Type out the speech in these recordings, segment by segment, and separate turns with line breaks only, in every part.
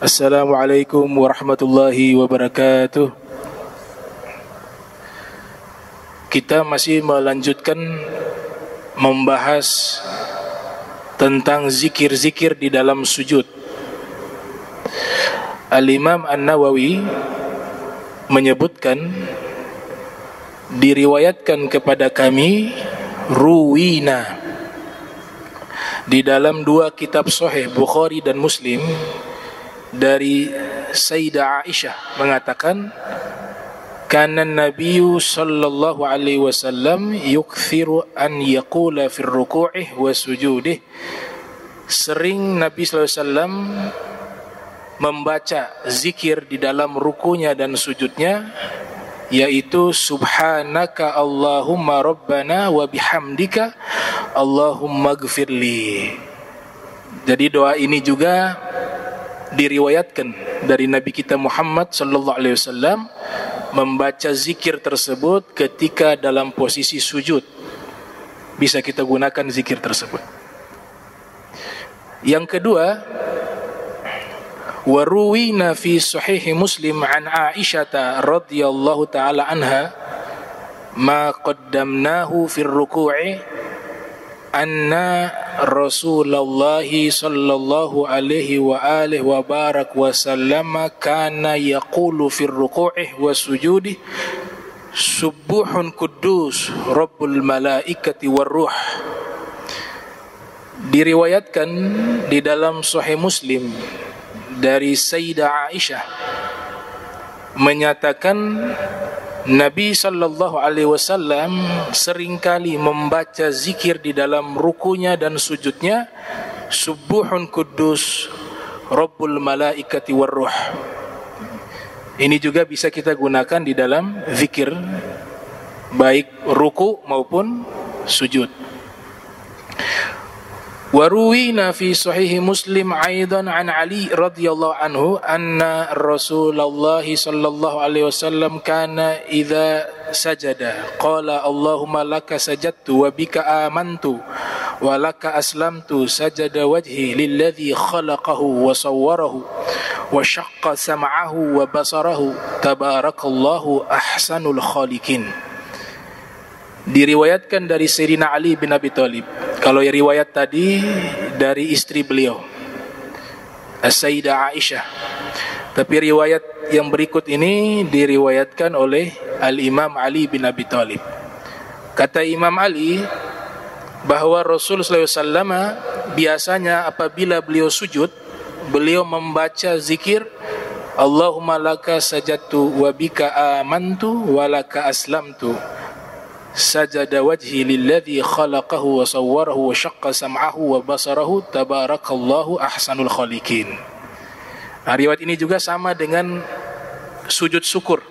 Assalamualaikum warahmatullahi wabarakatuh. Kita masih melanjutkan membahas tentang zikir-zikir di dalam sujud. Al-Imam An-Nawawi menyebutkan, diriwayatkan kepada kami, ruwina, di dalam dua kitab sahih Bukhari dan Muslim, dari Sayyidah Aisyah mengatakan, kana Nabiyyu sallallahu alaihi wasallam yukthiru an yaqula fi ruku'ih wa sujudih. Sering Nabi sallallahu alaihi wasallam membaca zikir di dalam rukunya dan sujudnya, yaitu subhanaka Allahumma rabbana wa bihamdika Allahumma gfirli. Jadi doa ini juga diriwayatkan dari Nabi kita Muhammad sallallahu alaihi wasallam membaca zikir tersebut ketika dalam posisi sujud. Bisa kita gunakan zikir tersebut. Yang kedua, waruwina fi sahih Muslim an Aisyah radhiyallahu taala anha ma qaddamnahu fi ruku'i anna Rasulullah sallallahu alaihi wa alihi wa barak wa sallama kana yaqulu fi ruku'ih wa sujudih subuhun quddus rabbul malaikati war ruh. Diriwayatkan di dalam Sahih Muslim dari Sayyidah Aisyah menyatakan, Nabi sallallahu alaihi wasallam seringkali membaca zikir di dalam rukunya dan sujudnya, subuhun quddus rabbul malaikati war ruh. Ini juga bisa kita gunakan di dalam zikir baik ruku maupun sujud. Waruwina fi sahih Muslim aidan an Ali radhiyallahu anhu anna Rasulullah sallallahu alaihi wasallam kana idza sajada qala Allahumma laka sajadtu wa bika amantu wa laka aslamtu sajada wajhi lilladzi khalaqahu wa sawwarahu wa syaqqa sam'ahu wa basarahu tabarakallahu ahsanul khaliqin. Diriwayatkan dari Sayyidina Ali bin Abi Thalib. Kalau yang riwayat tadi dari istri beliau, Sayyidah Aisyah. Tapi riwayat yang berikut ini diriwayatkan oleh Al-Imam Ali bin Abi Thalib. Kata Imam Ali bahwa Rasul sallallahu alaihi wasallam biasanya apabila beliau sujud, beliau membaca zikir Allahumma laka sajadtu wa bika amantu wa laka aslamtu sajada wajhi lilladzi khalaqahu wa sawwarahu wa syaqqa sam'ahu wa basarahu tabarakallahu ahsanul khaliqin. Nah, riwayat ini juga sama dengan sujud syukur.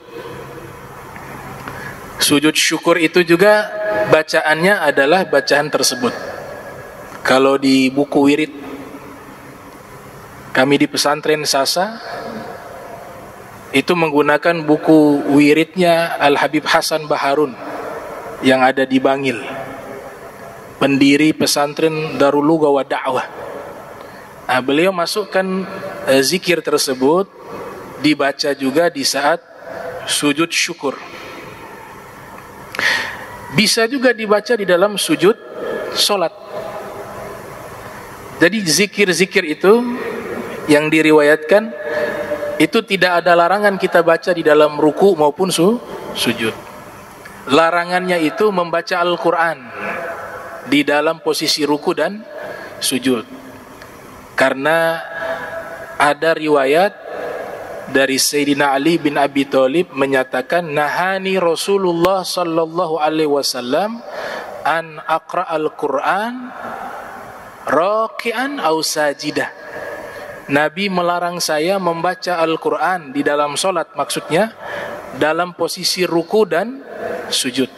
Sujud syukur itu juga bacaannya adalah bacaan tersebut. Kalau di buku wirid kami di pesantren Sasa itu menggunakan buku wiridnya Al Habib Hasan Baharun yang ada di Bangil, pendiri pesantren Darul Lugha wa Da'wah. Nah, beliau masukkan zikir tersebut dibaca juga di saat sujud syukur. Bisa juga dibaca di dalam sujud solat. Jadi zikir-zikir itu yang diriwayatkan itu tidak ada larangan kita baca di dalam ruku maupun sujud. Larangannya itu membaca Al-Quran di dalam posisi ruku dan sujud. Karena ada riwayat dari Sayyidina Ali bin Abi Thalib menyatakan, nahani Rasulullah sallallahu alaihi wasallam an aqra al-Quran raki'an aw sajidah. Nabi melarang saya membaca Al-Quran di dalam solat, maksudnya dalam posisi ruku dan sujud.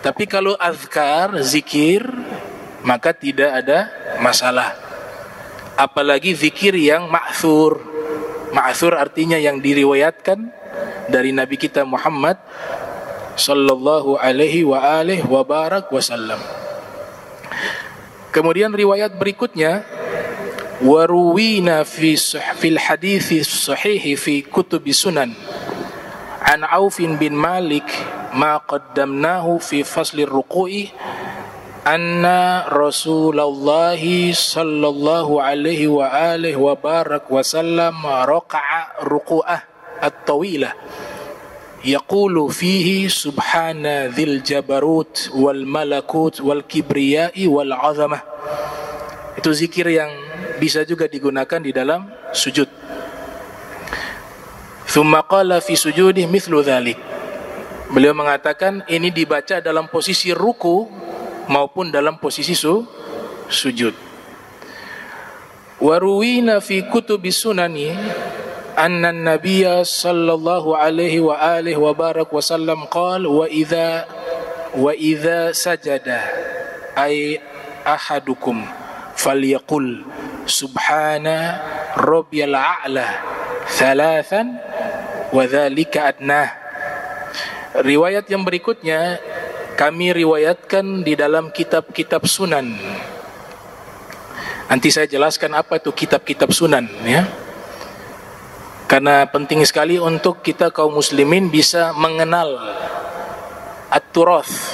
Tapi kalau azkar, zikir, maka tidak ada masalah. Apalagi zikir yang ma'thur. Ma'thur artinya yang diriwayatkan dari Nabi kita Muhammad sallallahu alaihi wa alihi wa barak wasallam. Kemudian riwayat berikutnya waruwina fil hadithi sahihi fi kutubi sunan an Auf bin Malik ma qaddamnahu fi fasli ruku'i anna Rasulullah sallallahu alaihi wa alihi wa barak wa sallam raka'a ruku'ah at-tawilah yaqulu fihi subhana dzil jabarut wal malakut wal kibriyai wal azamah. Itu zikir yang bisa juga digunakan di dalam sujud. Thumma qala fi sujudih mithlu dzalik. Beliau mengatakan ini dibaca dalam posisi ruku maupun dalam posisi sujud. Waruwina fi kutubi sunani anna an-nabiyya sallallahu alaihi wa alihi wa barak wa sallam qala wa idza sajada ay ahadukum falyaqul subhana rabbiyal a'la thalathan wa dzalika adnah. Riwayat yang berikutnya kami riwayatkan di dalam kitab-kitab sunan. Nanti saya jelaskan apa itu kitab-kitab sunan, ya. Karena penting sekali untuk kita kaum muslimin bisa mengenal at-turath,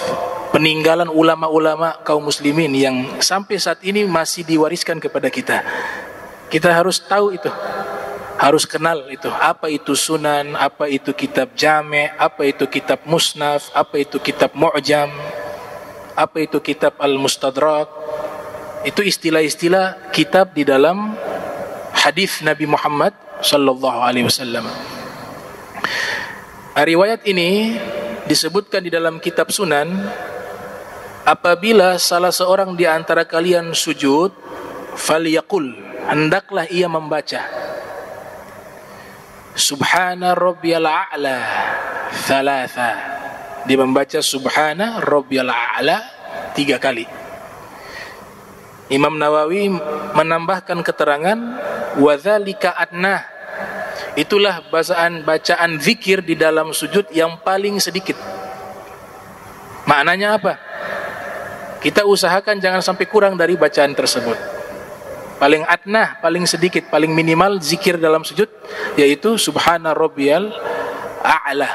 peninggalan ulama-ulama kaum muslimin yang sampai saat ini masih diwariskan kepada kita. Kita harus tahu itu. Harus kenal itu, apa itu sunan, apa itu kitab jami', apa itu kitab musnaf, apa itu kitab mu'jam, apa itu kitab al-mustadrak. Itu istilah-istilah kitab di dalam hadis Nabi Muhammad sallallahu alaihi wasallam. Riwayat ini disebutkan di dalam kitab sunan, apabila salah seorang di antara kalian sujud, falyaqul, hendaklah ia membaca Subhana rabbiyal a'la thalatha. Dia membaca Subhana rabbiyal a'la 3 kali. Imam Nawawi menambahkan keterangan wa dzalika adnah. Itulah bacaan zikir di dalam sujud yang paling sedikit. Maknanya apa? Kita usahakan jangan sampai kurang dari bacaan tersebut. Paling adnah, paling sedikit, paling minimal zikir dalam sujud yaitu Subhana rabbiyal a'la.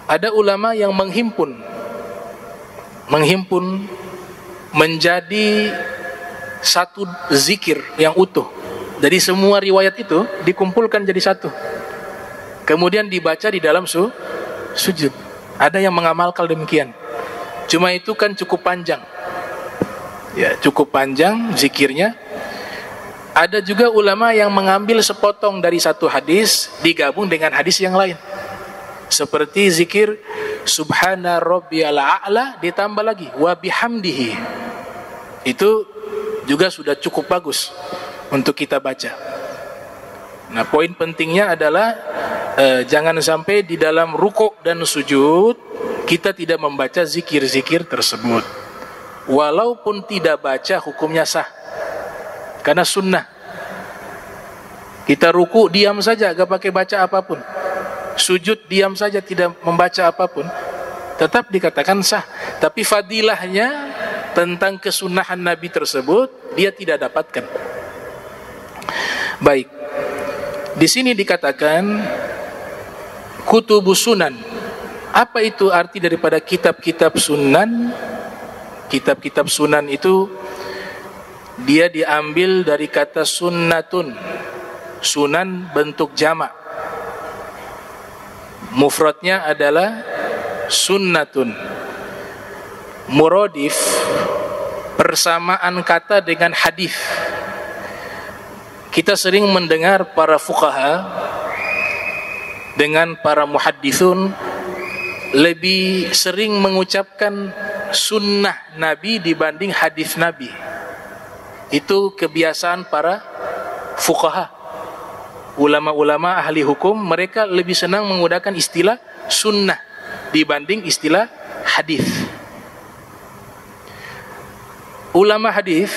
Ada ulama yang menghimpun menjadi satu zikir yang utuh. Jadi semua riwayat itu dikumpulkan jadi satu, kemudian dibaca di dalam sujud. Ada yang mengamalkan demikian. Cuma itu kan cukup panjang. Ya, cukup panjang zikirnya. Ada juga ulama yang mengambil sepotong dari satu hadis digabung dengan hadis yang lain. Seperti zikir Subhana rabbiyal a'la ditambah lagi wa bihamdihi. Itu juga sudah cukup bagus untuk kita baca. Nah, poin pentingnya adalah jangan sampai di dalam rukuk dan sujud kita tidak membaca zikir-zikir tersebut. Walaupun tidak baca hukumnya sah, karena sunnah. Kita ruku diam saja, gak pakai baca apapun. Sujud diam saja, tidak membaca apapun, tetap dikatakan sah. Tapi fadilahnya tentang kesunahan Nabi tersebut dia tidak dapatkan. Baik, di sini dikatakan kutubus sunan. Apa itu arti daripada kitab-kitab sunan? Kitab-kitab sunan itu dia diambil dari kata sunnatun. Sunan bentuk jamak, mufradnya adalah sunnatun. Muradif persamaan kata dengan hadis. Kita sering mendengar para fuqaha dengan para muhaddithun lebih sering mengucapkan sunnah Nabi dibanding hadis Nabi. Itu kebiasaan para fuqaha. Ulama-ulama ahli hukum, mereka lebih senang menggunakan istilah sunnah dibanding istilah hadis. Ulama hadis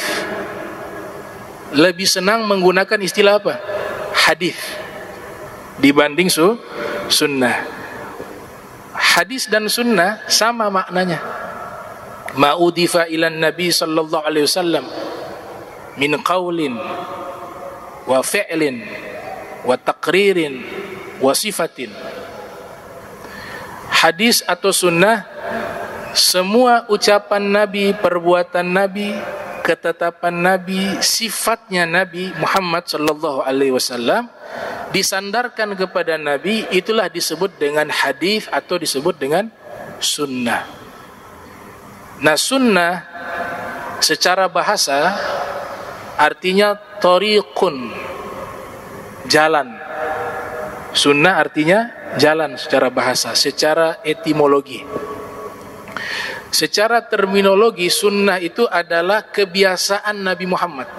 lebih senang menggunakan istilah apa? Hadis dibanding sunnah. Hadis dan sunnah sama maknanya. Ma'udifa ilan Nabi sallallahu alaihi wasallam. min qaulin wa fi'lin wa taqririn wa sifatin. Hadis atau sunnah, semua ucapan Nabi, perbuatan Nabi, ketetapan Nabi, sifatnya Nabi Muhammad sallallahu alaihi wasallam disandarkan kepada Nabi, itulah disebut dengan hadis atau disebut dengan sunnah. Nah, sunnah secara bahasa artinya tariqun, jalan. Sunnah artinya jalan secara bahasa, secara etimologi. Secara terminologi, sunnah itu adalah kebiasaan Nabi Muhammad,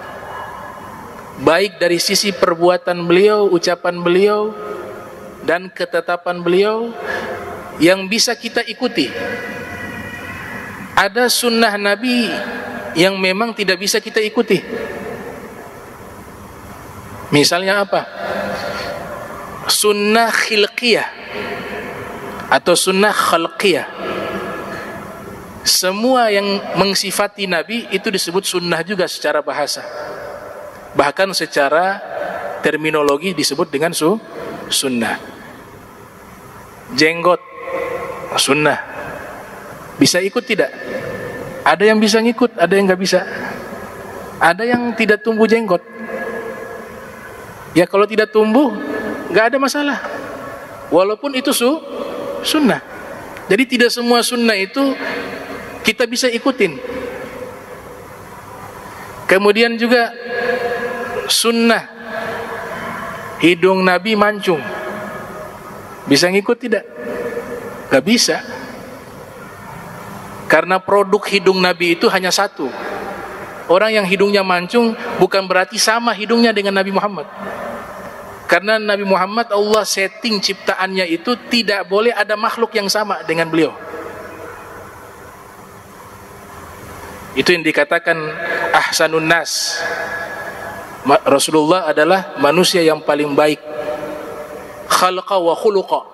baik dari sisi perbuatan beliau, ucapan beliau, dan ketetapan beliau yang bisa kita ikuti. Ada sunnah Nabi yang memang tidak bisa kita ikuti. Misalnya apa? Sunnah khilqiyah atau sunnah khalqiyah. Semua yang mengsifati Nabi itu disebut sunnah juga secara bahasa. Bahkan secara terminologi disebut dengan sunnah. Jenggot, sunnah. Bisa ikut tidak? Ada yang bisa ngikut, ada yang nggak bisa. Ada yang tidak tumbuh jenggot. Ya kalau tidak tumbuh, nggak ada masalah. Walaupun itu sunnah. Jadi tidak semua sunnah itu kita bisa ikutin. Kemudian juga sunnah hidung Nabi mancung, bisa ngikut tidak? Gak bisa. Karena produk hidung Nabi itu hanya satu. Orang yang hidungnya mancung bukan berarti sama hidungnya dengan Nabi Muhammad. Karena Nabi Muhammad Allah setting ciptaannya itu tidak boleh ada makhluk yang sama dengan beliau. Itu yang dikatakan ahsanun nas. Rasulullah adalah manusia yang paling baik, khalqa wa khuluqa,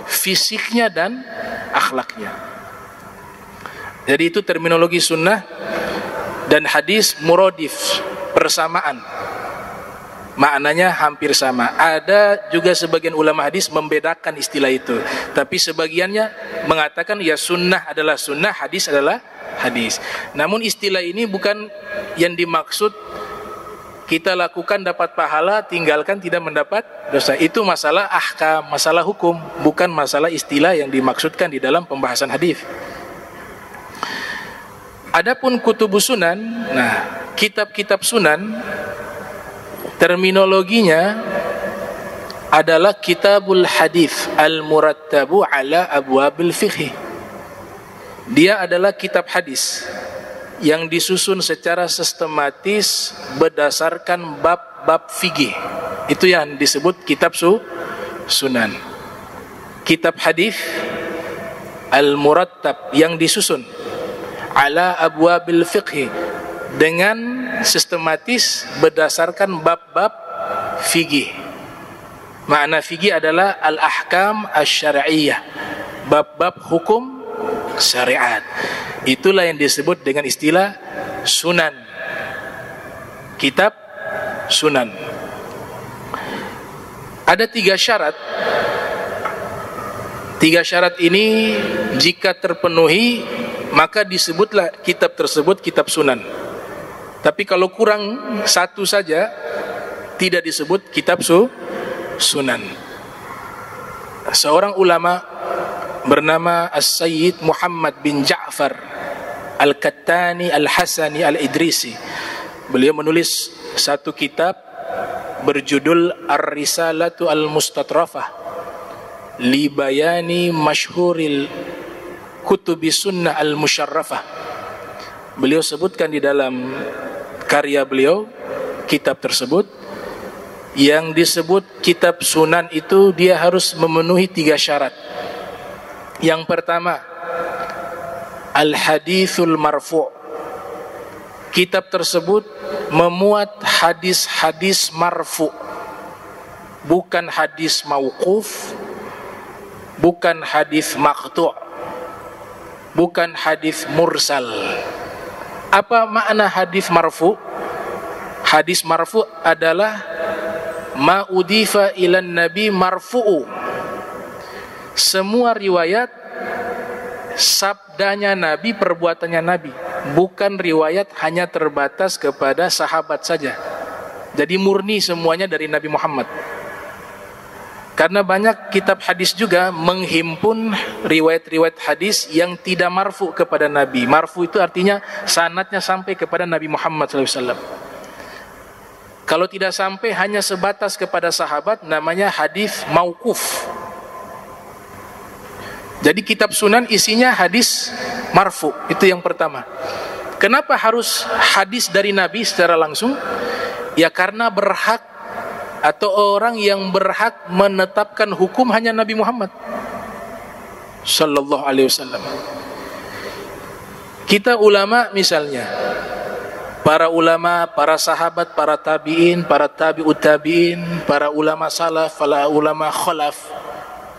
fisiknya dan akhlaknya. Jadi itu terminologi sunnah. Dan hadis muradif, persamaan, maknanya hampir sama. Ada juga sebagian ulama hadis membedakan istilah itu, tapi sebagiannya mengatakan ya sunnah adalah sunnah, hadis adalah hadis. Namun istilah ini bukan yang dimaksud kita lakukan dapat pahala, tinggalkan tidak mendapat dosa. Itu masalah ahkam, masalah hukum, bukan masalah istilah yang dimaksudkan di dalam pembahasan hadis. Adapun kutubus sunan, nah kitab-kitab sunan terminologinya adalah kitabul hadis al-murattabu ala abwabil fiqh. Dia adalah kitab hadis yang disusun secara sistematis berdasarkan bab-bab fikih. Itu yang disebut kitab sunan. Kitab hadis al-murattab yang disusun ala abwabil fiqh dengan sistematis berdasarkan bab-bab fikih. Makna fikih adalah al-ahkam asy-syar'iyyah, bab-bab hukum syariat. Itulah yang disebut dengan istilah sunan. Kitab sunan. Ada 3 syarat. 3 syarat ini jika terpenuhi, maka disebutlah kitab tersebut kitab sunan. Tapi kalau kurang 1 saja, tidak disebut kitab sunan. Seorang ulama bernama As-Sayyid Muhammad bin Ja'far Al-Kattani Al-Hasani Al-Idrisi. Beliau menulis satu kitab berjudul Ar-Risalatu Al-Mustatrafah li bayani masyhuril kutubi sunnah al-musyarrafah. Beliau sebutkan di dalam karya beliau, kitab tersebut, yang disebut kitab sunan itu dia harus memenuhi 3 syarat. Yang pertama, al-hadithul marfu'. Kitab tersebut memuat hadis-hadis marfu', bukan hadis mauquf, bukan hadis maqtu', bukan hadis mursal. Apa makna hadis marfu? Hadis marfu adalah ma udifa ilan nabi marfu'u. Semua riwayat sabdanya Nabi, perbuatannya Nabi, bukan riwayat hanya terbatas kepada sahabat saja. Jadi murni semuanya dari Nabi Muhammad. Karena banyak kitab hadis juga menghimpun riwayat-riwayat hadis yang tidak marfu kepada Nabi. Marfu itu artinya sanadnya sampai kepada Nabi Muhammad SAW. Kalau tidak sampai hanya sebatas kepada sahabat, namanya hadis mauquf. Jadi kitab sunan isinya hadis marfu, itu yang pertama. Kenapa harus hadis dari Nabi secara langsung? Ya karena berhak atau orang yang berhak menetapkan hukum hanya Nabi Muhammad sallallahu alaihi wasallam. Kita ulama misalnya, para ulama, para sahabat, para tabi'in, para tabi'ut tabi'in, para ulama salaf, para ulama khalaf,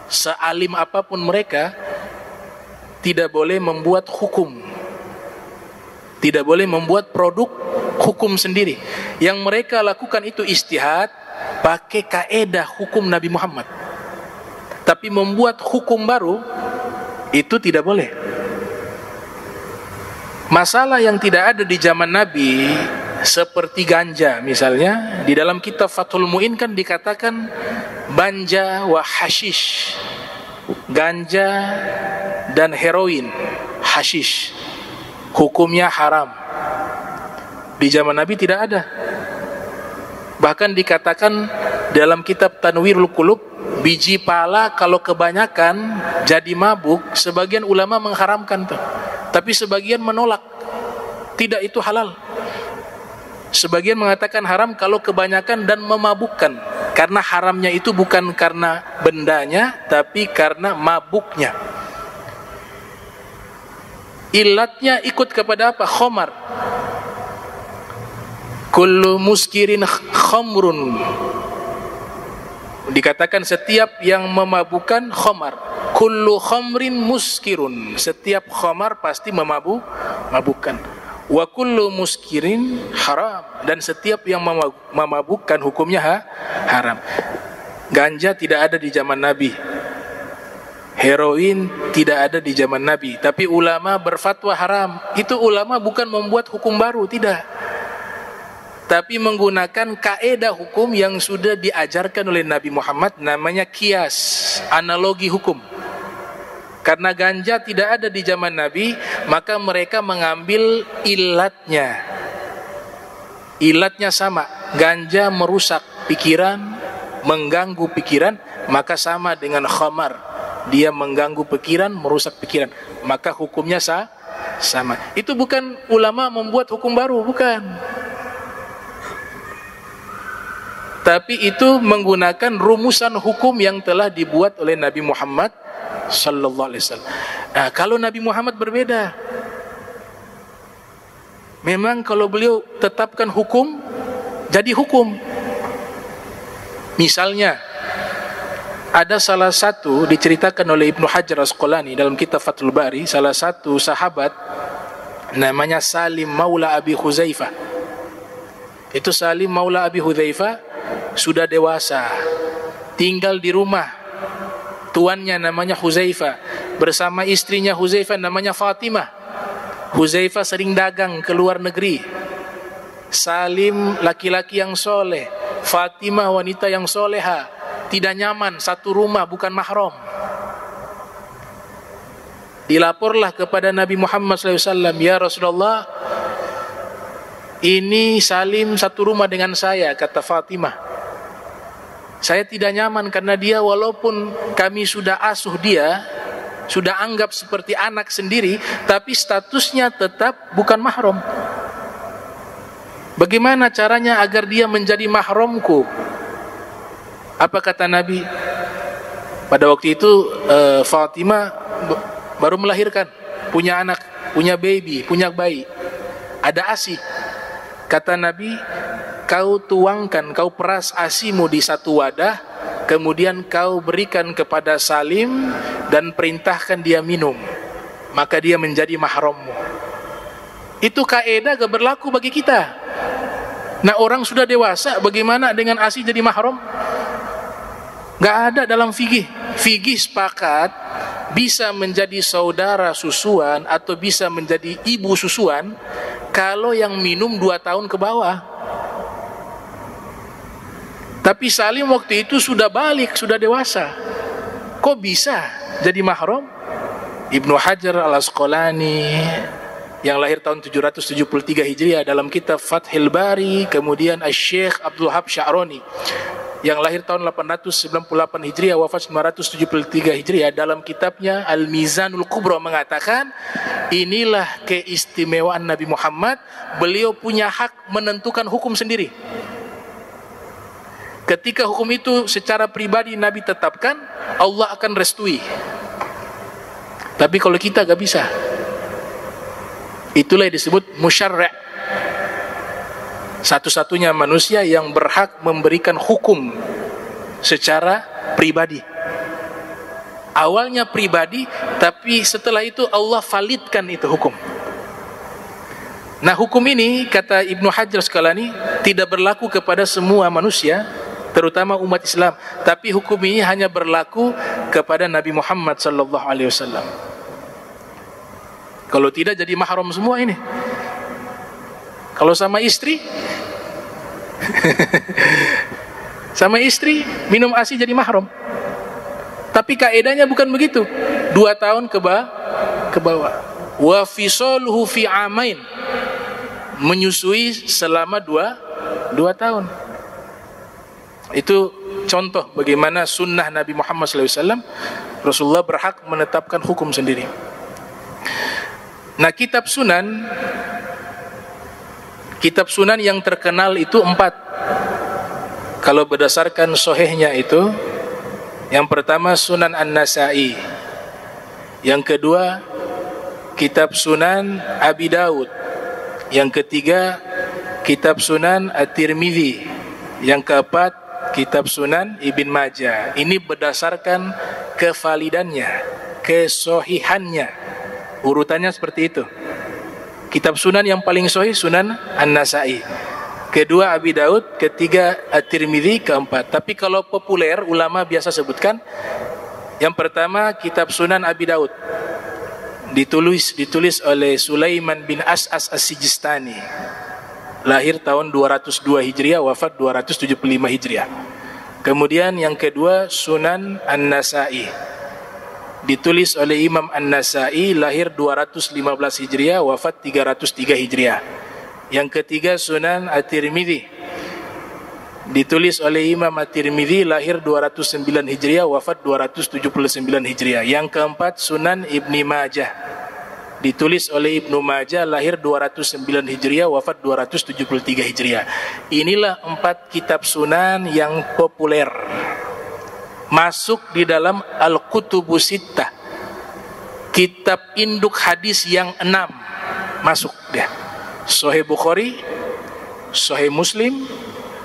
sealim apapun mereka, tidak boleh membuat hukum, tidak boleh membuat produk hukum sendiri. Yang mereka lakukan itu ijtihad pakai kaedah hukum Nabi Muhammad. Tapi membuat hukum baru itu tidak boleh. Masalah yang tidak ada di zaman Nabi seperti ganja misalnya, di dalam kitab Fathul Mu'in kan dikatakan banja wa hashish. Ganja dan heroin, hashish, hukumnya haram. Di zaman Nabi tidak ada. Bahkan dikatakan dalam kitab Tanwirul Qulub, biji pala kalau kebanyakan jadi mabuk. Sebagian ulama mengharamkan tuh, tapi sebagian menolak, tidak, itu halal. Sebagian mengatakan haram kalau kebanyakan dan memabukkan, karena haramnya itu bukan karena bendanya, tapi karena mabuknya. Ilatnya ikut kepada apa? Khomar. Kullu muskirin khamrun. Dikatakan setiap yang memabukkan khamar. Kullu khamrin muskirun. Setiap khamar pasti memabukkan. Wa kullu muskirin haram. Dan setiap yang memabukkan hukumnya haram. Ganja tidak ada di zaman Nabi. Heroin tidak ada di zaman Nabi. Tapi ulama berfatwa haram. Itu ulama bukan membuat hukum baru, tidak, tapi menggunakan kaedah hukum yang sudah diajarkan oleh Nabi Muhammad, namanya kias, analogi hukum. Karena ganja tidak ada di zaman Nabi, maka mereka mengambil ilatnya. Ilatnya sama, ganja merusak pikiran, mengganggu pikiran, maka sama dengan khamar. Dia mengganggu pikiran, merusak pikiran, maka hukumnya sama. Itu bukan ulama membuat hukum baru, bukan. Tapi itu menggunakan rumusan hukum yang telah dibuat oleh Nabi Muhammad sallallahu alaihi wasallam. Nah, kalau Nabi Muhammad berbeda. Memang kalau beliau tetapkan hukum, jadi hukum. Misalnya, ada salah satu diceritakan oleh Ibnu Hajar Asqalani dalam kitab Fathul Bari, salah satu sahabat namanya Salim Maula Abi Huzaifah. Itu Salim Maula Abi Huzaifah sudah dewasa, tinggal di rumah tuannya namanya Huzaifah, bersama istrinya Huzaifah namanya Fatimah. Huzaifah sering dagang ke luar negeri. Salim laki-laki yang soleh, Fatimah wanita yang soleha, tidak nyaman satu rumah, bukan mahram. Dilaporlah kepada Nabi Muhammad SAW, ya Rasulullah, ini Salim satu rumah dengan saya, kata Fatimah. Saya tidak nyaman karena dia, walaupun kami sudah asuh dia, sudah anggap seperti anak sendiri, tapi statusnya tetap bukan mahram. Bagaimana caranya agar dia menjadi mahramku? Apa kata Nabi? Pada waktu itu Fatimah baru melahirkan, punya anak, punya baby, punya bayi, ada ASI. Kata Nabi, kau tuangkan, kau peras asimu di satu wadah, kemudian kau berikan kepada Salim dan perintahkan dia minum, maka dia menjadi mahrammu. Itu kaedah gak berlaku bagi kita. Nah, orang sudah dewasa, bagaimana dengan ASI jadi mahram? Gak ada dalam fikih. Fikih sepakat bisa menjadi saudara susuan atau bisa menjadi ibu susuan kalau yang minum 2 tahun ke bawah. Tapi Salim waktu itu sudah balik, sudah dewasa. Kok bisa jadi mahram? Ibnu Hajar Al-Asqalani yang lahir tahun 773 Hijriah dalam kitab Fathil Bari, kemudian Asy-Syaikh Abdul Wahab Sya'rani yang lahir tahun 898 Hijriah, wafat 973 Hijriah, dalam kitabnya Al-Mizanul Kubra mengatakan, inilah keistimewaan Nabi Muhammad, beliau punya hak menentukan hukum sendiri. Ketika hukum itu secara pribadi Nabi tetapkan, Allah akan restui. Tapi kalau kita gak bisa. Itulah yang disebut musyarri', satu-satunya manusia yang berhak memberikan hukum secara pribadi. Awalnya pribadi, tapi setelah itu Allah validkan itu hukum. Nah, hukum ini kata Ibnu Hajar Asqalani tidak berlaku kepada semua manusia, terutama umat Islam, tapi hukum ini hanya berlaku kepada Nabi Muhammad sallallahu alaihi wasallam. Kalau tidak jadi mahram semua ini. Kalau sama istri sama istri minum ASI jadi mahram. Tapi kaedahnya bukan begitu. 2 tahun ke bawah. Wa fisaluhu fi amain. Menyusui selama 2 tahun. Itu contoh bagaimana sunnah Nabi Muhammad SAW. Rasulullah berhak menetapkan hukum sendiri. Nah, kitab sunan yang terkenal itu 4. Kalau berdasarkan sahihnya itu, yang pertama Sunan An-Nasa'i, yang kedua kitab Sunan Abi Daud, yang ketiga kitab Sunan At-Tirmidzi, yang keempat kitab Sunan Ibn Majah. Ini berdasarkan kevalidannya, kesohihannya. Urutannya seperti itu. Kitab Sunan yang paling sahih Sunan An-Nasa'i, kedua Abi Daud, ketiga At-Tirmidzi, keempat. Tapi kalau populer ulama biasa sebutkan, yang pertama kitab Sunan Abi Daud, ditulis oleh Sulaiman bin As'as As-Sijistani, lahir tahun 202 Hijriah, wafat 275 Hijriah. Kemudian yang kedua Sunan An-Nasa'i, ditulis oleh Imam An-Nasa'i, lahir 215 Hijriah, wafat 303 Hijriah. Yang ketiga Sunan At-Tirmidzi, ditulis oleh Imam At-Tirmidzi, lahir 209 Hijriah, wafat 279 Hijriah. Yang keempat Sunan Ibni Majah, ditulis oleh Ibnu Majah, lahir 209 Hijriah, wafat 273 Hijriah. Inilah 4 kitab sunan yang populer, masuk di dalam Al-Kutubus Sittah, kitab induk hadis yang 6 masuk dia. Sahih Bukhari, Sahih Muslim,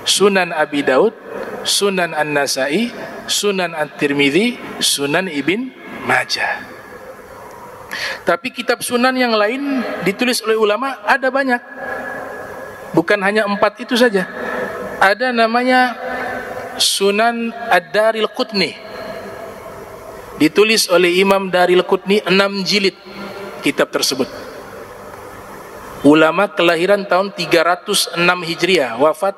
Sunan Abi Daud, Sunan An-Nasa'i, Sunan At-Tirmidzi, Sunan Ibn Majah. Tapi kitab sunan yang lain ditulis oleh ulama ada banyak, bukan hanya 4 itu saja. Ada namanya Sunan Ad-Daril Qutni, ditulis oleh Imam Daril Qutni, 6 jilid kitab tersebut. Ulama kelahiran tahun 306 Hijriah, wafat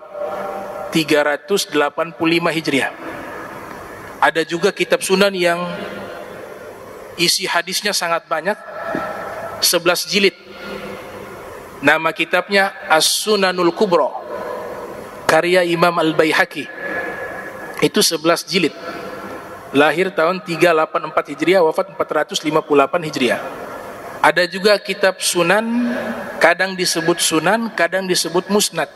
385 Hijriah. Ada juga kitab sunan yang isi hadisnya sangat banyak, 11 jilid. Nama kitabnya As-Sunanul Kubra, karya Imam Al-Baihaqi. Itu 11 jilid. Lahir tahun 384 Hijriah, wafat 458 Hijriah. Ada juga kitab sunan, kadang disebut sunan, kadang disebut musnad.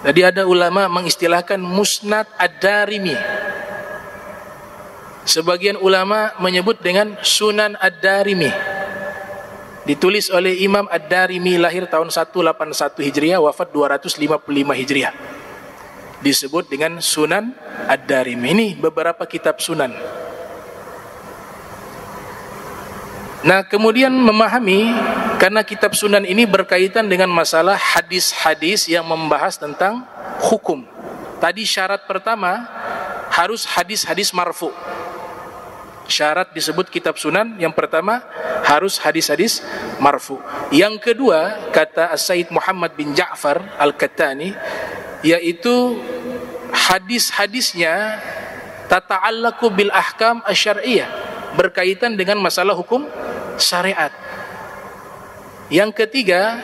Jadi ada ulama mengistilahkan musnad Ad-Darimi. Sebagian ulama menyebut dengan Sunan Ad-Darimi. Ditulis oleh Imam Ad-Darimi, lahir tahun 181 Hijriah, wafat 255 Hijriah. Disebut dengan Sunan Ad-Darimi. Ini beberapa kitab sunan. Nah, kemudian memahami, karena kitab Sunan ini berkaitan dengan masalah hadis-hadis yang membahas tentang hukum. Tadi syarat pertama harus hadis-hadis marfu. Syarat disebut kitab Sunan yang pertama harus hadis-hadis marfu. Yang kedua, kata As-Sayyid Muhammad bin Ja'far Al-Kattani, yaitu hadis-hadisnya tata'allaku bil ahkam asy-syar'iyyah, berkaitan dengan masalah hukum syariat. Yang ketiga,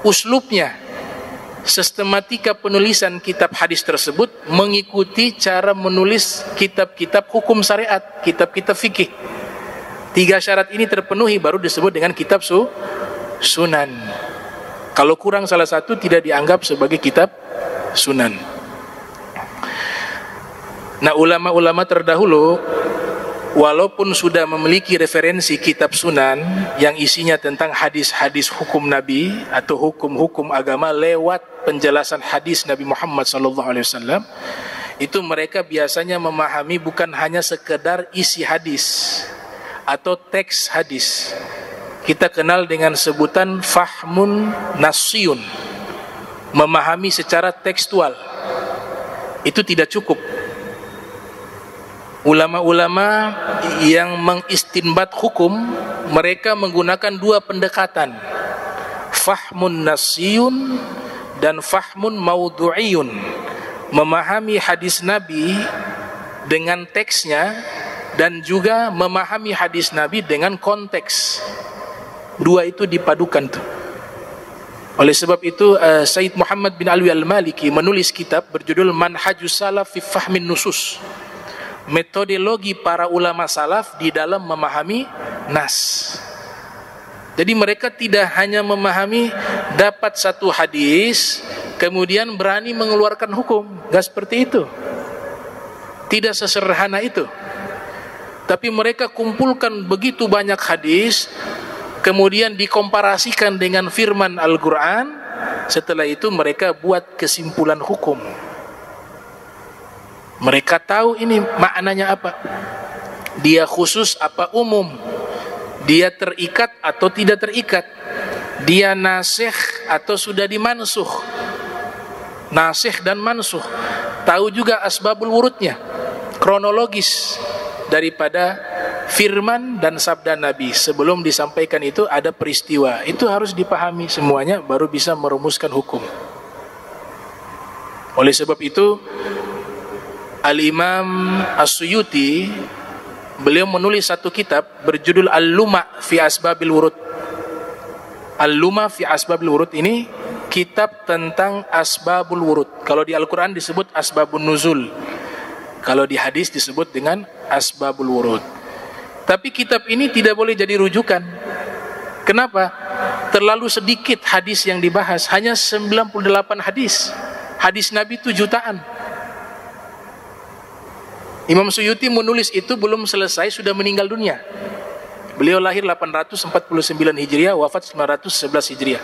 uslubnya, sistematika penulisan kitab hadis tersebut mengikuti cara menulis kitab-kitab hukum syariat, kitab-kitab fikih. 3 syarat ini terpenuhi baru disebut dengan kitab Sunan. Kalau kurang salah satu tidak dianggap sebagai kitab Sunan. Nah, ulama-ulama terdahulu walaupun sudah memiliki referensi kitab Sunan yang isinya tentang hadis-hadis hukum Nabi atau hukum-hukum agama lewat penjelasan hadis Nabi Muhammad SAW, itu mereka biasanya memahami bukan hanya sekedar isi hadis atau teks hadis. Kita kenal dengan sebutan fahmun nasyun, memahami secara tekstual. Itu tidak cukup. Ulama-ulama yang mengistinbat hukum, mereka menggunakan 2 pendekatan, fahmun nasyun dan fahmun maudu'iyun. Memahami hadis Nabi dengan teksnya dan juga memahami hadis Nabi dengan konteks. 2 itu dipadukan tuh. Oleh sebab itu Sayyid Muhammad bin Alwi Al-Maliki menulis kitab berjudul Manhajus Salaf fi Fahmin Nusus, metodologi para ulama salaf di dalam memahami nas. Jadi mereka tidak hanya memahami dapat satu hadis kemudian berani mengeluarkan hukum, enggak seperti itu. Tidak sesederhana itu. Tapi mereka kumpulkan begitu banyak hadis, kemudian dikomparasikan dengan firman Al-Quran. Setelah itu mereka buat kesimpulan hukum. Mereka tahu ini maknanya apa, dia khusus apa umum, dia terikat atau tidak terikat, dia nasikh atau sudah dimansuh, nasikh dan mansuh. Tahu juga asbabul wurudnya, kronologis daripada firman dan sabda Nabi. Sebelum disampaikan itu ada peristiwa, itu harus dipahami semuanya baru bisa merumuskan hukum. Oleh sebab itu Al-Imam As-Suyuti, beliau menulis satu kitab berjudul Al-Luma' fi Asbabil Wurud. Al-Luma' fi Asbabil Wurud ini kitab tentang asbabul wurud. Kalau di Al-Quran disebut asbabun nuzul, kalau di hadis disebut dengan asbabul wurud. Tapi kitab ini tidak boleh jadi rujukan. Kenapa? Terlalu sedikit hadis yang dibahas, hanya 98 hadis. Hadis Nabi itu jutaan. Imam Suyuti menulis itu belum selesai sudah meninggal dunia. Beliau lahir 849 Hijriah, wafat 911 Hijriah.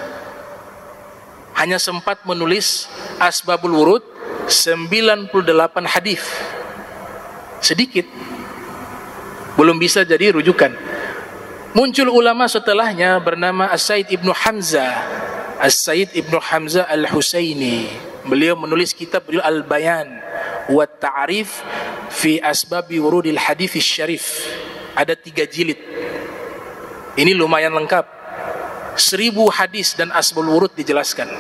Hanya sempat menulis Asbabul Wurud 98 hadis. Sedikit. Belum bisa jadi rujukan. Muncul ulama setelahnya bernama As-Sayyid Ibnu Hamzah. As-Sayyid Ibnu Hamzah Al-Husaini. Beliau menulis kitab beliau Al-Bayan wa Ta'rif fi Asbabi Wurudil Hadits Syarif. Ada 3 jilid. Ini lumayan lengkap. 1000 hadis dan asbabul wurud dijelaskan.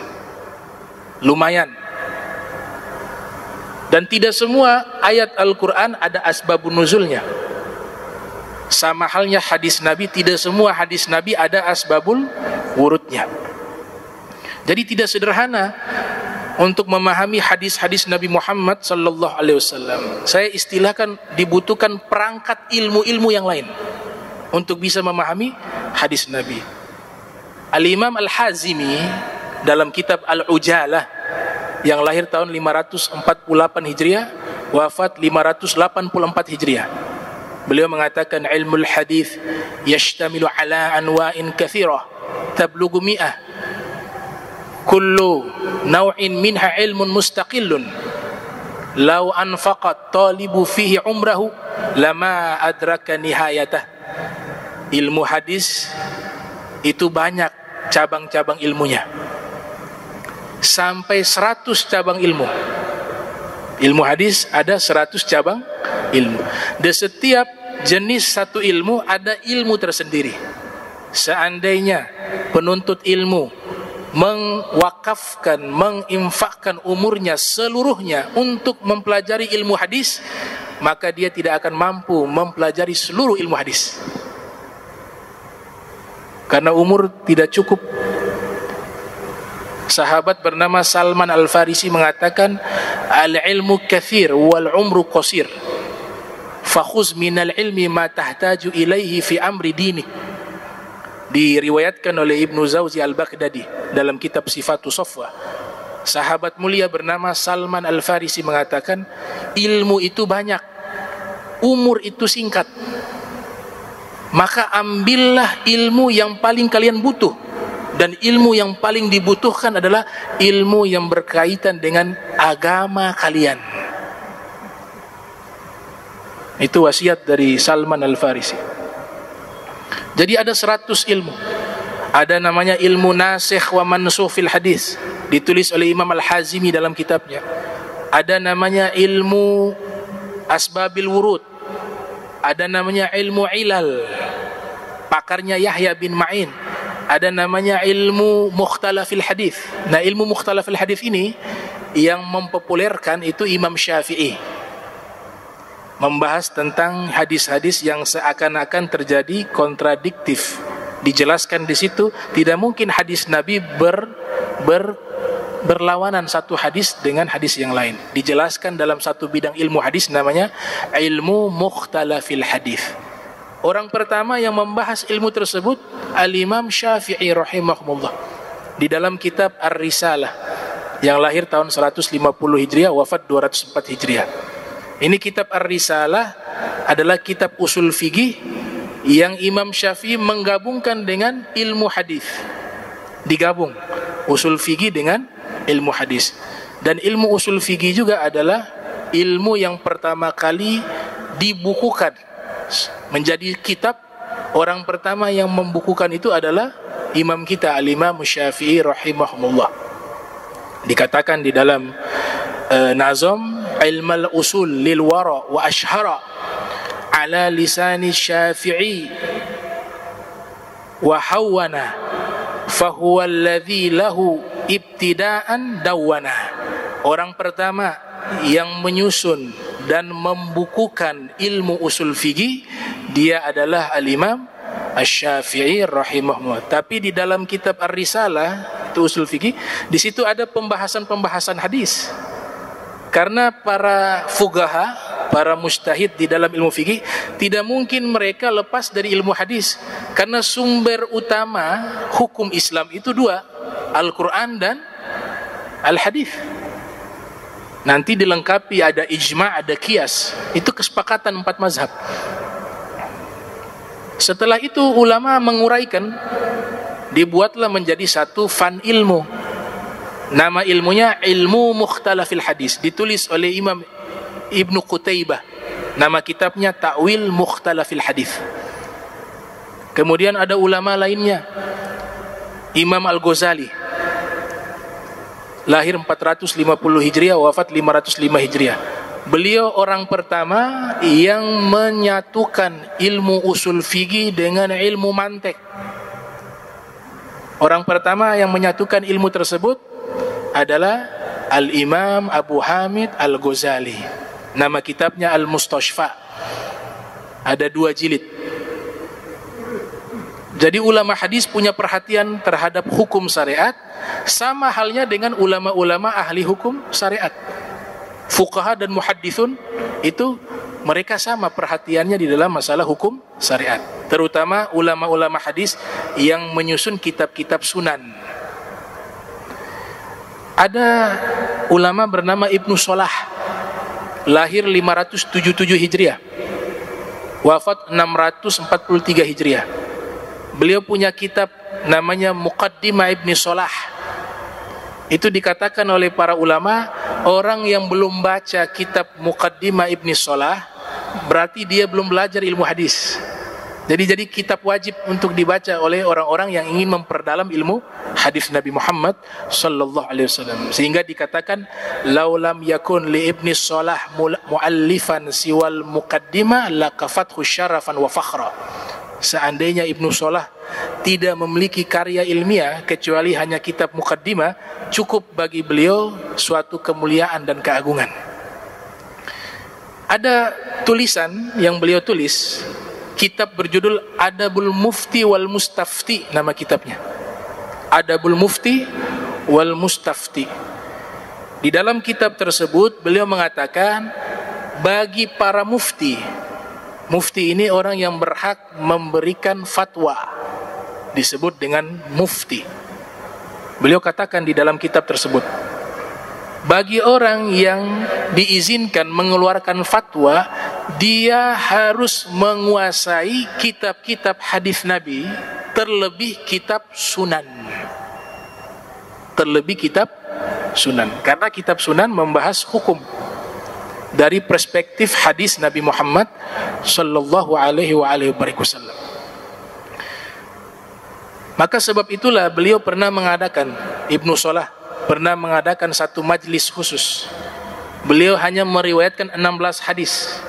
Lumayan. Dan tidak semua ayat Al-Quran ada asbabun nuzulnya. Sama halnya hadis Nabi, tidak semua hadis Nabi ada asbabul wurudnya. Jadi tidak sederhana untuk memahami hadis-hadis Nabi Muhammad sallallahu alaihi wasallam. Saya istilahkan dibutuhkan perangkat ilmu-ilmu yang lain untuk bisa memahami hadis Nabi. Al-Imam Al-Hazimi dalam kitab Al-Ujalah yang lahir tahun 548 Hijriah, wafat 584 Hijriah. Beliau mengatakan ilmul hadis yashtamilu ala anwa'in katsirah tablughu mi'ah. Kullu naw'in minha ilmun mustaqillun. Law anfaqa talibu fihi umrahu lama adraka nihayatah. Ilmu hadis itu banyak cabang-cabang ilmunya, sampai 100 cabang ilmu. Ilmu hadis ada 100 cabang ilmu. Di setiap jenis satu ilmu ada ilmu tersendiri. Seandainya penuntut ilmu mewakafkan, menginfakkan umurnya seluruhnya untuk mempelajari ilmu hadis, maka dia tidak akan mampu mempelajari seluruh ilmu hadis, karena umur tidak cukup. Sahabat bernama Salman Al-Farisi mengatakan, al-ilmu kathir wal umru qasir, fakhuz minal ilmi ma tahtaju ilaihi fi amri dinik. Diriwayatkan oleh Ibnu Zawzi Al-Baghdadi dalam kitab Sifatus Safwa. Sahabat mulia bernama Salman Al-Farisi mengatakan, ilmu itu banyak, umur itu singkat, maka ambillah ilmu yang paling kalian butuh. Dan ilmu yang paling dibutuhkan adalah ilmu yang berkaitan dengan agama kalian. Itu wasiat dari Salman Al-Farisi. Jadi ada 100 ilmu. Ada namanya ilmu nasikh wa mansukh fil hadis, ditulis oleh Imam Al-Hazimi dalam kitabnya. Ada namanya ilmu asbabil wurud. Ada namanya ilmu ilal, pakarnya Yahya bin Ma'in. Ada namanya ilmu mukhtalafil hadis. Nah, ilmu mukhtalafil hadis ini yang mempopulerkan itu Imam Syafi'i. Membahas tentang hadis-hadis yang seakan-akan terjadi kontradiktif. Dijelaskan di situ, tidak mungkin hadis Nabi berlawanan satu hadis dengan hadis yang lain. Dijelaskan dalam satu bidang ilmu hadis namanya ilmu mukhtalafil hadis. Orang pertama yang membahas ilmu tersebut Al-Imam Syafi'i rahimahullah di dalam kitab Ar-Risalah, yang lahir tahun 150 Hijriah, wafat 204 Hijriah. Ini kitab Ar-Risalah adalah kitab usul fikih yang Imam Syafi'i menggabungkan dengan ilmu hadis. Digabung usul fikih dengan ilmu hadis. Dan ilmu usul fikih juga adalah ilmu yang pertama kali dibukukan menjadi kitab. Orang pertama yang membukukan itu adalah imam kita Al-Imam Syafi'i rahimahullah. Dikatakan di dalam Nazam, ilmal usul lil wara wa ashhara ala lisani Syafi'i wa hawana fahuwa alladhi lahu ibtidaan dawana. Orang pertama yang menyusun dan membukukan ilmu usul fikih, dia adalah Al-Imam Asy-Syafi'i rahimahullah. Tapi di dalam kitab Ar-Risalah itu usul fikih, di situ ada pembahasan-pembahasan hadis. Karena para fuqaha, para mujtahid di dalam ilmu fikih, tidak mungkin mereka lepas dari ilmu hadis. Karena sumber utama hukum Islam itu dua, Al-Quran dan Al-Hadis. Nanti dilengkapi ada ijma', ada qiyas. Itu kesepakatan 4 mazhab. Setelah itu ulama menguraikan, dibuatlah menjadi satu fan ilmu. Nama ilmunya ilmu mukhtalafil hadis, ditulis oleh Imam Ibnu Qutaibah. Nama kitabnya Ta'wil Mukhtalafil Hadis. Kemudian ada ulama lainnya, Imam Al-Ghazali, lahir 450 Hijriah, wafat 505 Hijriah. Beliau orang pertama yang menyatukan ilmu usul fikih dengan ilmu mantik. Orang pertama yang menyatukan ilmu tersebut adalah Al-Imam Abu Hamid Al-Ghazali. Nama kitabnya Al-Mustashfa. Ada 2 jilid. Jadi ulama hadis punya perhatian terhadap hukum syariat, sama halnya dengan ulama-ulama ahli hukum syariat. Fuqaha dan muhaddithun itu mereka sama perhatiannya di dalam masalah hukum syariat. Terutama ulama-ulama hadis yang menyusun kitab-kitab sunan. Ada ulama bernama Ibnu Salah, lahir 577 Hijriah, wafat 643 Hijriah. Beliau punya kitab namanya Muqaddimah Ibnu Salah. Itu dikatakan oleh para ulama, orang yang belum baca kitab Muqaddimah Ibnu Salah berarti dia belum belajar ilmu hadis. Jadi kitab wajib untuk dibaca oleh orang-orang yang ingin memperdalam ilmu hadis Nabi Muhammad sallallahu alaihi wasallam. Sehingga dikatakan laulam yakun li ibni Shalah muallifan siwal muqaddimah lakafathu syarafan wa fakhra. Seandainya Ibnu Shalah tidak memiliki karya ilmiah kecuali hanya kitab muqaddimah, cukup bagi beliau suatu kemuliaan dan keagungan. Ada tulisan yang beliau tulis, kitab berjudul Adabul Mufti wal Mustafti, nama kitabnya. Adabul Mufti wal Mustafti. Di dalam kitab tersebut beliau mengatakan bagi para mufti, mufti ini orang yang berhak memberikan fatwa, disebut dengan mufti. Beliau katakan di dalam kitab tersebut, bagi orang yang diizinkan mengeluarkan fatwa, dia harus menguasai kitab-kitab hadis Nabi, terlebih kitab sunan. Terlebih kitab sunan. Karena kitab sunan membahas hukum dari perspektif hadis Nabi Muhammad sallallahu alaihi wasallam. Maka sebab itulah beliau pernah mengadakan, Ibnu Shalah pernah mengadakan satu majlis khusus. Beliau hanya meriwayatkan 16 hadis.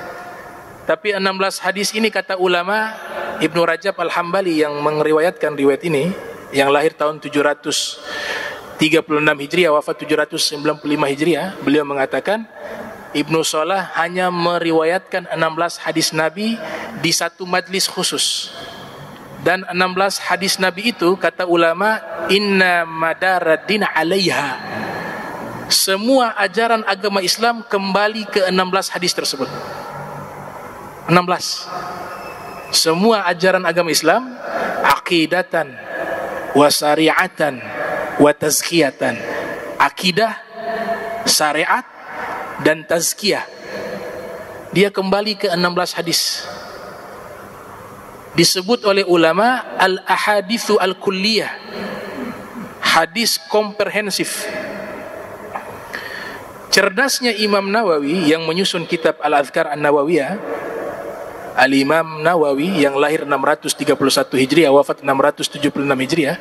Tapi 16 hadis ini kata ulama, Ibnu Rajab Al-Hambali yang meriwayatkan riwayat ini, yang lahir tahun 736 Hijriah, wafat 795 Hijriah, beliau mengatakan Ibnu Shalah hanya meriwayatkan 16 hadis Nabi di satu majlis khusus. Dan 16 hadis Nabi itu kata ulama, inna madaraddin 'alaiha. Semua ajaran agama Islam kembali ke 16 hadis tersebut. 16. Semua ajaran agama Islam, aqidatan wa syari'atan wa tazkiyatan. Akidah, syariat dan tazkiyah. Dia kembali ke 16 hadis. Disebut oleh ulama al-ahaditsu al-kulliyah, hadis komprehensif. Cerdasnya Imam Nawawi yang menyusun kitab Al-Adhkar An-Nawawiyah, Al-Imam Nawawi yang lahir 631 Hijriah, wafat 676 Hijriah,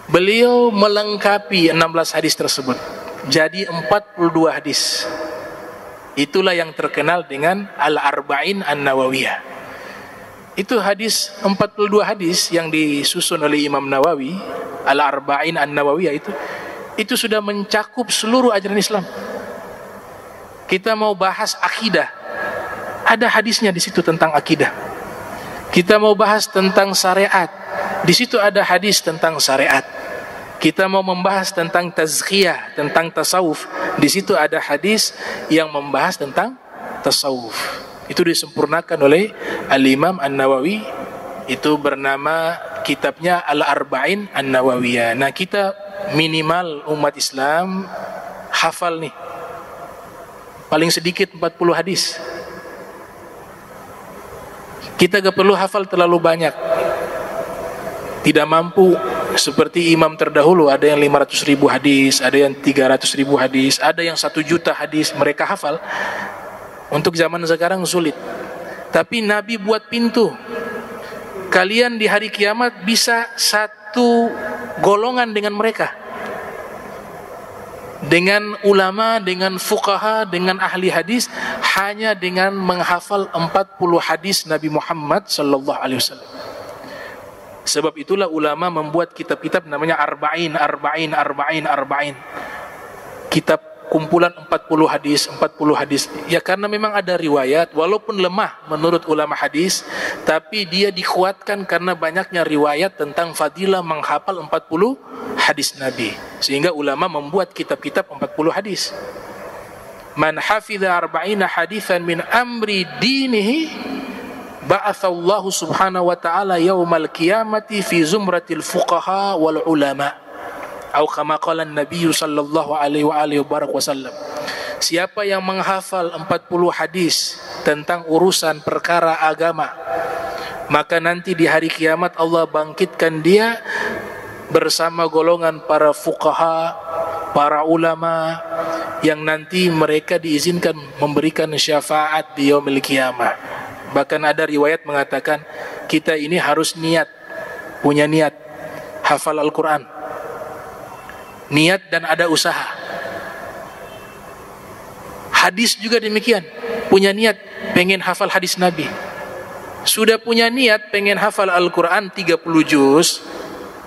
beliau melengkapi 16 hadis tersebut jadi 42 hadis. Itulah yang terkenal dengan Al-Arba'in An-Nawawiyah. Itu hadis, 42 hadis yang disusun oleh Imam Nawawi, Al-Arba'in An-Nawawiyah itu sudah mencakup seluruh ajaran Islam. Kita mau bahas akidah, ada hadisnya di situ tentang akidah. Kita mau bahas tentang syariat, di situ ada hadis tentang syariat. Kita mau membahas tentang tazkiyah, tentang tasawuf, di situ ada hadis yang membahas tentang tasawuf. Itu disempurnakan oleh Al-Imam An-Nawawi, itu bernama kitabnya Al-Arba'in An-Nawawiyah. Nah, kita minimal umat Islam hafal nih paling sedikit 40 hadis. Kita gak perlu hafal terlalu banyak, tidak mampu seperti imam terdahulu, ada yang 500.000 hadis, ada yang 300.000 hadis, ada yang 1 juta hadis mereka hafal. Untuk zaman sekarang sulit. Tapi Nabi buat pintu. Kalian di hari kiamat bisa satu golongan dengan mereka. Dengan ulama, dengan fuqaha, dengan ahli hadis, hanya dengan menghafal 40 hadis Nabi Muhammad sallallahu alaihi wasallam. Sebab itulah ulama membuat kitab-kitab namanya Arba'in. Kitab kumpulan 40 hadis. Ya karena memang ada riwayat, walaupun lemah menurut ulama hadis, tapi dia dikuatkan karena banyaknya riwayat tentang fadilah menghafal 40 hadis Nabi. Sehingga ulama membuat kitab-kitab 40 hadis. Man hafidha 40 hadisan min amri dinihi ba'athallahu subhanahu wa ta'ala yaumal qiyamati fi zumratil fuqaha wal ulama. Atau kama qala Nabi sallallahu alaihi wasallam. Siapa yang menghafal 40 hadis tentang urusan perkara agama, maka nanti di hari kiamat Allah bangkitkan dia bersama golongan para fuqaha, para ulama yang nanti mereka diizinkan memberikan syafaat di yaumil qiyamah. Bahkan ada riwayat mengatakan kita ini harus punya niat hafal Al-Quran, niat dan ada usaha. Hadis juga demikian, punya niat pengen hafal hadis Nabi. Sudah punya niat pengen hafal Al-Quran 30 juz,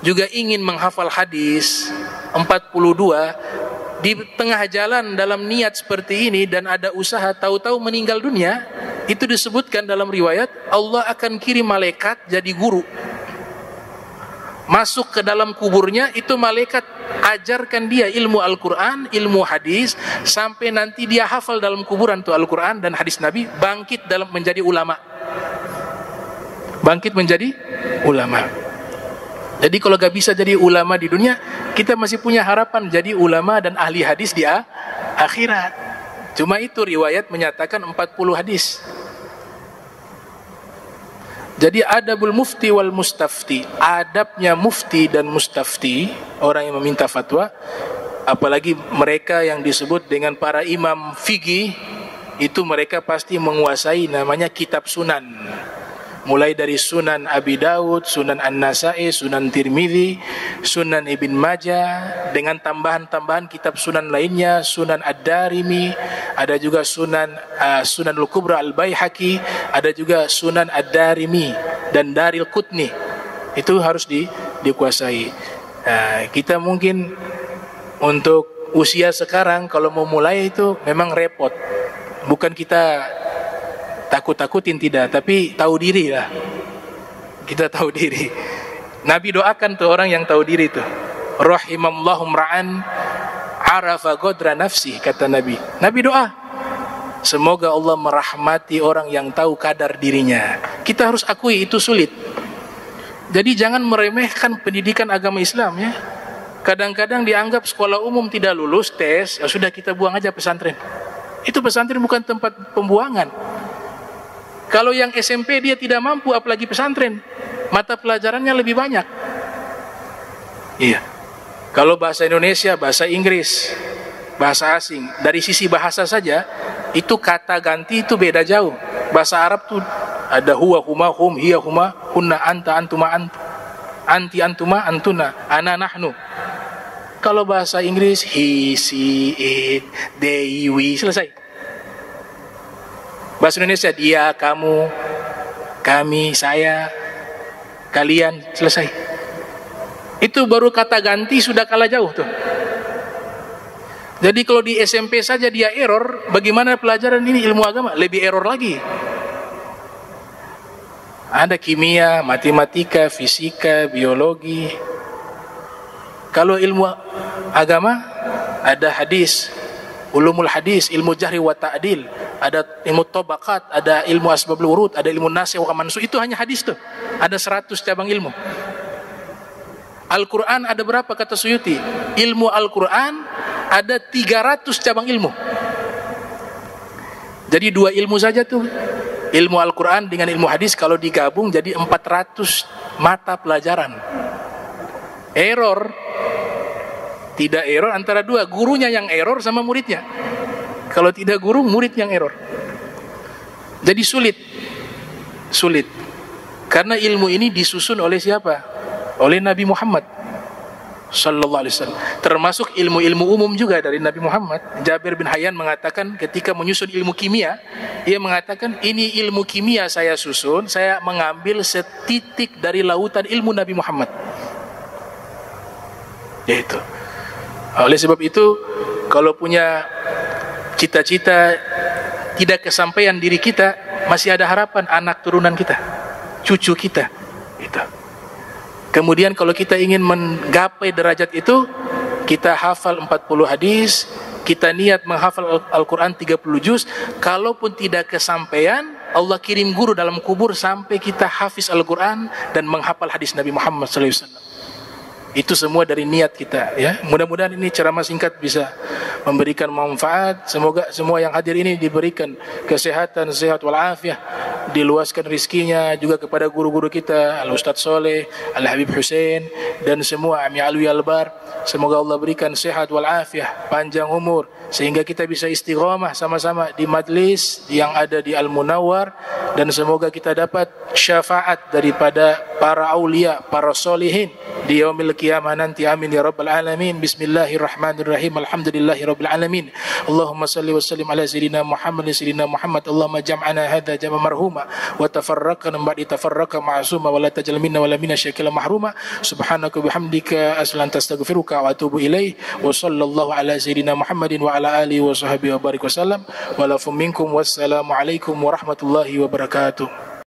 juga ingin menghafal hadis 42, di tengah jalan dalam niat seperti ini dan ada usaha, tahu-tahu meninggal dunia. Itu disebutkan dalam riwayat, Allah akan kirim malaikat jadi guru, masuk ke dalam kuburnya, itu malaikat ajarkan dia ilmu Al-Quran, ilmu hadis, sampai nanti dia hafal dalam kuburan tuh Al-Quran dan hadis Nabi, bangkit menjadi ulama. Bangkit menjadi ulama. Jadi kalau gak bisa jadi ulama di dunia, kita masih punya harapan jadi ulama dan ahli hadis di akhirat. Cuma itu riwayat menyatakan 40 hadis. Jadi adabul mufti wal mustafti, adabnya mufti dan mustafti, orang yang meminta fatwa, apalagi mereka yang disebut dengan para imam fikih, itu mereka pasti menguasai namanya kitab sunan. Mulai dari Sunan Abi Daud, Sunan An-Nasai, Sunan Tirmidzi, Sunan Ibn Majah, dengan tambahan-tambahan kitab sunan lainnya, Sunan Ad-Darimi, ada juga Sunan Al-Kubra Al-Baihaqi, ada juga Sunan Ad-Darimi dan Daril Qutni. Itu harus dikuasai. Kita mungkin untuk usia sekarang kalau mau mulai itu memang repot. Bukan kita takut-takutin, tidak, tapi tahu diri lah. Kita tahu diri. Nabi doakan tuh orang yang tahu diri tuh. Rahimallahu mra'an arafa qadra nafsi, kata Nabi. Nabi doa, semoga Allah merahmati orang yang tahu kadar dirinya. Kita harus akui itu sulit. Jadi jangan meremehkan pendidikan agama Islam ya. Kadang-kadang dianggap sekolah umum tidak lulus tes, ya sudah kita buang aja pesantren. Itu pesantren bukan tempat pembuangan. Kalau yang SMP dia tidak mampu, apalagi pesantren, mata pelajarannya lebih banyak. Iya. Kalau bahasa Indonesia, bahasa Inggris, bahasa asing, dari sisi bahasa saja, itu kata ganti itu beda jauh. Bahasa Arab tuh ada huwa, huma, hum, hiya, huma, hunna, anta, antuma, anti, antuma, antuna, ana, nahnu. Kalau bahasa Inggris, he, she, it, they, we, selesai. Bahasa Indonesia, dia, kamu, kami, saya, kalian, selesai. Itu baru kata ganti sudah kalah jauh tuh. Jadi kalau di SMP saja dia error, bagaimana pelajaran ini ilmu agama? Lebih error lagi. Ada kimia, matematika, fisika, biologi. Kalau ilmu agama, ada hadis, ulumul hadis, ilmu jahri wa ta'dil, ada ilmu tabaqat, ada ilmu asbabul wurud, ada ilmu nasih wa mansuh. Itu hanya hadis tuh. Ada 100 cabang ilmu. Al-Quran ada berapa kata Suyuti? Ilmu Al-Quran ada 300 cabang ilmu. Jadi 2 ilmu saja tuh. Ilmu Al-Quran dengan ilmu hadis kalau digabung jadi 400 mata pelajaran. Error. Tidak error antara 2, gurunya yang error sama muridnya. Kalau tidak guru, murid yang error. Jadi sulit. Karena ilmu ini disusun oleh siapa? Oleh Nabi Muhammad sallallahu alaihi wasallam. Termasuk ilmu-ilmu umum juga dari Nabi Muhammad. Jabir bin Hayyan mengatakan ketika menyusun ilmu kimia, ia mengatakan, ini ilmu kimia saya susun, saya mengambil setitik dari lautan ilmu Nabi Muhammad. Yaitu. Oleh sebab itu, kalau punya cita-cita tidak kesampaian diri kita, masih ada harapan anak turunan kita, cucu kita. Itu. Kemudian kalau kita ingin menggapai derajat itu, kita hafal 40 hadis, kita niat menghafal Al-Quran 30 juz. Kalaupun tidak kesampaian, Allah kirim guru dalam kubur sampai kita hafiz Al-Quran dan menghafal hadis Nabi Muhammad SAW. Itu semua dari niat kita ya. Mudah-mudahan ini ceramah singkat bisa memberikan manfaat. Semoga semua yang hadir ini diberikan kesehatan, sehat walafiat, diluaskan rizkinya juga kepada guru-guru kita, Al-Ustadz Soleh, Al-Habib Hussein, dan semua Ami Alwi Albar. Semoga Allah berikan sehat walafiat, panjang umur, sehingga kita bisa istiqamah sama-sama di majlis yang ada di Al-Munawwar dan semoga kita dapat syafaat daripada para aulia, para solihin di yaumil qiyamah nanti. Amin ya rabbal alamin. Bismillahirrahmanirrahim. Alhamdulillahi rabbil alamin. Allahumma salli wa sallim ala sayyidina Muhammad. Allahumma jam'ana hadha jam'a marhuma wa tafarraqna ba'di tafarraqa ma'suma wa la tajal minna wa la minna syakila mahruma. Subhanaka bihamdika aslan tastaghfiruka wa atubu ilaih. Wa sallallahu ala sayyidina Muhammadin wa ala alihi wa sahbihi wa barik wasallam. Wa lakum minkum wassalamu alaikum warahmatullahi wabarakatuh.